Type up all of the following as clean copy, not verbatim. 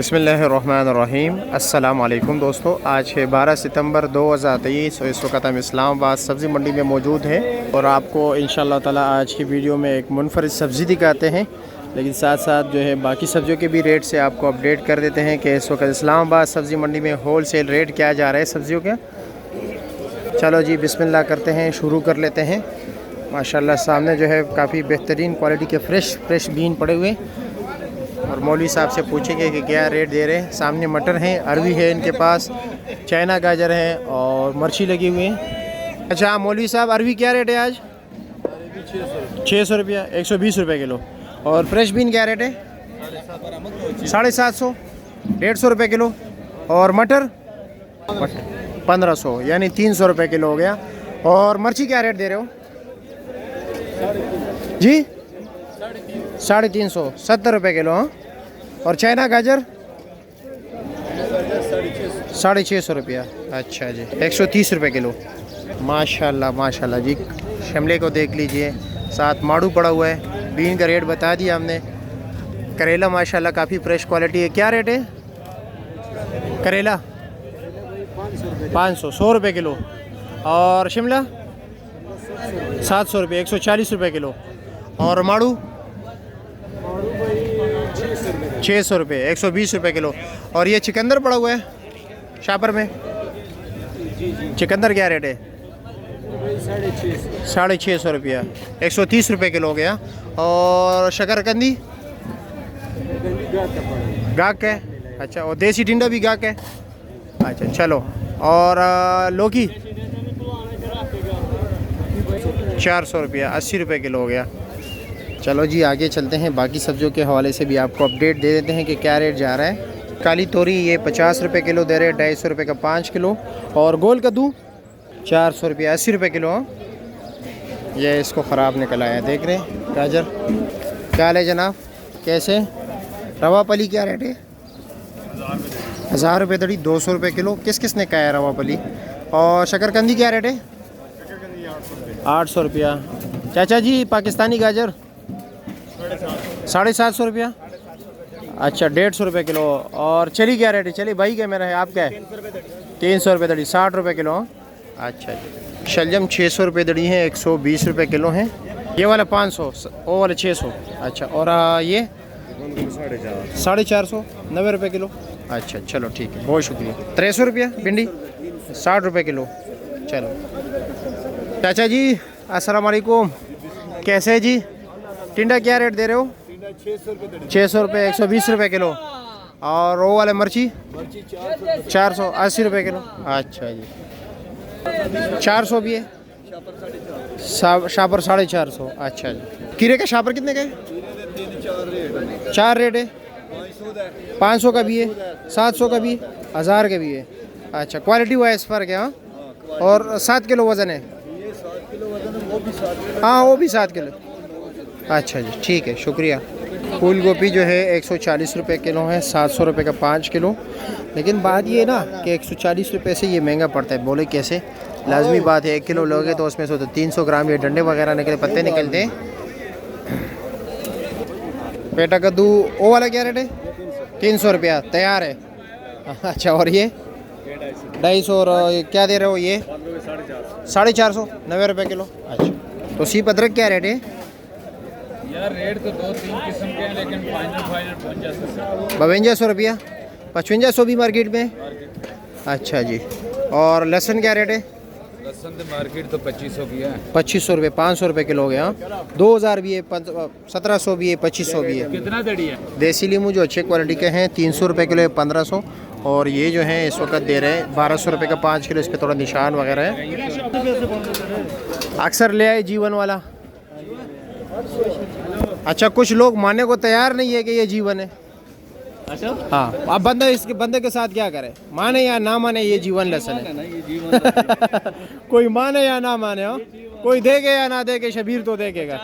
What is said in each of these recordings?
बिस्मिल्लाहिर्रहमानिर्रहीम। अस्सलाम वालेकुम दोस्तों, आज है 12 सितंबर 2023 और इस वक्त हम इस्लामाबाद सब्ज़ी मंडी में मौजूद हैं और आपको इंशाअल्लाह ताला आज की वीडियो में एक मुनफरिद सब्ज़ी दिखाते हैं, लेकिन साथ साथ जो है बाकी सब्ज़ियों के भी रेट से आपको अपडेट कर देते हैं कि इस वक्त इस्लामाबाद सब्ज़ी मंडी में होल सेल रेट क्या जा रहा है सब्ज़ियों का। चलो जी बिस्मिल्लाह करते हैं, शुरू कर लेते हैं। माशाल्लाह सामने जो है काफ़ी बेहतरीन क्वालिटी के फ्रेश बीन पड़े हुए और मौलवी साहब से पूछेंगे कि क्या रेट दे रहे हैं। सामने मटर हैं, अरवी है इनके पास, चाइना गाजर है और मिर्ची लगी हुई है। अच्छा मौलवी साहब, अरवी क्या रेट है आज? 600 रुपया, 120 रुपये किलो। और फ्रेश बीन क्या रेट है? 750, 150 रुपये किलो। और मटर 1500 यानी 300 रुपये किलो हो गया। और मिर्ची क्या रेट दे रहे हो जी? 350, 70 रुपये किलो। हाँ। और चाइना गाजर 650 रुपया। अच्छा जी, 130 रुपये किलो। माशाल्लाह माशाल्लाह जी, शिमले को देख लीजिए, साथ माड़ू पड़ा हुआ है। बीन का रेट बता दिया हमने। करेला माशाल्लाह काफ़ी फ्रेश क्वालिटी है। क्या रेट है करेला? 500, 100 रुपये किलो। और शिमला 700 रुपये, 140 रुपये किलो। और माड़ू 600 रुपये, 120 रुपये किलो। और ये चिकंदर पड़ा हुआ है शापर में, चिकंदर क्या रेट है? 650 रुपया, 130 रुपये किलो हो गया। और शकरकंदी गाक है। अच्छा, और देसी टिंडा भी गाक है। अच्छा चलो। और लौकी 400 रुपया, 80 रुपये किलो हो गया। चलो जी आगे चलते हैं, बाकी सब्जियों के हवाले से भी आपको अपडेट दे देते हैं कि क्या रेट जा रहा है। काली तोरी ये 50 रुपये किलो दे रहे हैं, 250 रुपये का 5 किलो। और गोल कद्दू 400 रुपये, 80 रुपये किलो। ये इसको ख़राब निकल आया, देख रहे हैं। गाजर क्या है जनाब, कैसे? रवा पली क्या रेट है? 1000 रुपये दड़ी, 200 रुपये किलो। किस किस ने कहा है रवा पली? और शकरकंदी क्या रेट है? 800 रुपया। चाचा जी पाकिस्तानी गाजर 750 रुपया। अच्छा, 150 रुपये किलो। और चली क्या रेट है? चली भाई क्या मेरा है, आपका है? 300 रुपये दड़ी, 60 रुपये किलो। अच्छा जी। शलजम 600 रुपये दड़ी है, 120 रुपये किलो है। ये वाला 500, वो वाला 600। अच्छा, और ये 450, 90 रुपये किलो। अच्छा चलो ठीक है, बहुत शुक्रिया। 300 रुपया भिंडी, 60 रुपये किलो। चलो चाचा जी अस्सलाम वालेकुम, कैसे है जी? टिंडा क्या रेट दे रहे हो? 600 रुपये, 120 रुपये किलो। और वो वाले मिर्ची 480 रुपये किलो। अच्छा जी, 400 भी है, शापर 450। अच्छा जी। कीरे का शापर कितने का है? 4 रेट है, 500 का भी है, 700 का भी है, 1000 का भी है। अच्छा, क्वालिटी वाइज फ़र्क है। हाँ। और 7 किलो वज़न है? हाँ वो भी 7 किलो। अच्छा जी ठीक है, शुक्रिया। फूल गोभी जो है 140 रुपये किलो है, 700 रुपये का 5 किलो। लेकिन बात ये ना कि 140 रुपये से ये महंगा पड़ता है। बोले कैसे? लाजमी बात है, 1 किलो लोगे तो उसमें से तो 300 ग्राम ये डंडे वगैरह निकले, पत्ते निकलते हैं। पेटा कद्दू वो वाला क्या रेट है? 300 रुपया तैयार है। अच्छा, और ये 250। और ये क्या दे रहे हो? ये 450, 90 रुपये किलो। अच्छा, तो सीप अदरक क्या रेट है? यार रेट तो 2-3 किस्म के हैं, लेकिन फाइनल 5200 रुपया, 5500 भी मार्केट में। अच्छा जी। और लहसुन क्या रेट है? लहसुन तो मार्केट तो 2500 की है। 2500 रुपये, 500 रुपये किलो हो गया। 2000 भी है, 1700 भी है, 2500 भी है। कितना दड़ी है? देसी लीमू जो अच्छे क्वालिटी के हैं 300 रुपये किलो है, 1500। और ये जो है इस वक्त दे रहे हैं 1200 रुपये का 5 किलो। इस पर थोड़ा निशान वगैरह है। अक्सर ले आए जीवन वाला। अच्छा, कुछ लोग मानने को तैयार नहीं है कि ये जीवन है। अच्छा हाँ, अब बंदे के साथ क्या करे, माने या ना माने, ये जीवन लेसन है। कोई माने या ना माने, हो कोई देखे या ना देखे, शबीर तो देखेगा।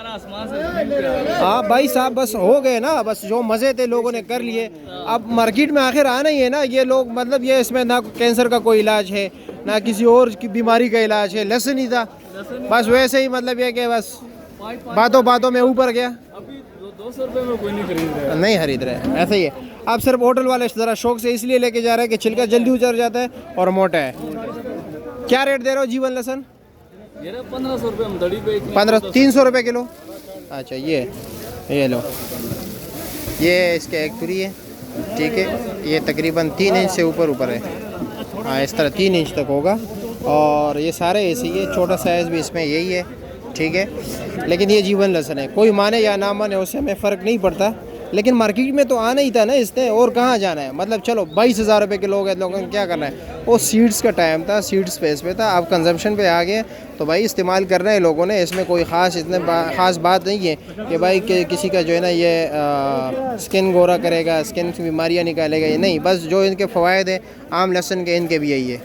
हाँ भाई साहब, बस हो गए ना, बस जो मज़े थे लोगों ने कर लिए। अब मार्केट में आखिर आना ही है ना ये लोग। मतलब ये इसमें ना कैंसर का कोई इलाज है, ना किसी और की बीमारी का इलाज है। लेसन ही था बस, वैसे ही मतलब ये कि बस बातों बातों में ऊपर गया। 200 रुपये में कोई नहीं खरीद रहा है। नहीं खरीद रहे, ऐसा ही है। आप सिर्फ होटल वाले ज़रा शौक से इसलिए लेके जा रहे हैं कि छिलका जल्दी उतर जाता है और मोटा है। क्या रेट दे रहे हो जीवन लहसुन? 1500 रुपये हम दड़ी पे 300 रुपये किलो। अच्छा ये लो, ये इसके एक तुरी है, ठीक है। ये तकरीबन 3 इंच से ऊपर है। हाँ, इस तरह 3 इंच तक होगा। और ये सारे ऐसे ही है, छोटा साइज़ भी इसमें यही है, ठीक है। लेकिन ये जीवन लहसुन है, कोई माने या ना माने उससे हमें फ़र्क नहीं पड़ता। लेकिन मार्केट में तो आना ही था ना इसने, और कहाँ जाना है। मतलब चलो 22,000 रुपये किलो हो गए, लोगों ने क्या करना है। वो सीड्स का टाइम था, सीड्स फेस पे था, अब कंजम्पशन पे आ गए तो भाई इस्तेमाल कर रहे हैं लोगों ने। इसमें कोई ख़ास ख़ास बात नहीं है कि भाई किसी का जो है ना ये स्किन गोरा करेगा, स्किन की बीमारियाँ निकालेगा, ये नहीं। बस जो इनके फ़वायद हैं आम लहसुन के, इनके भी यही है।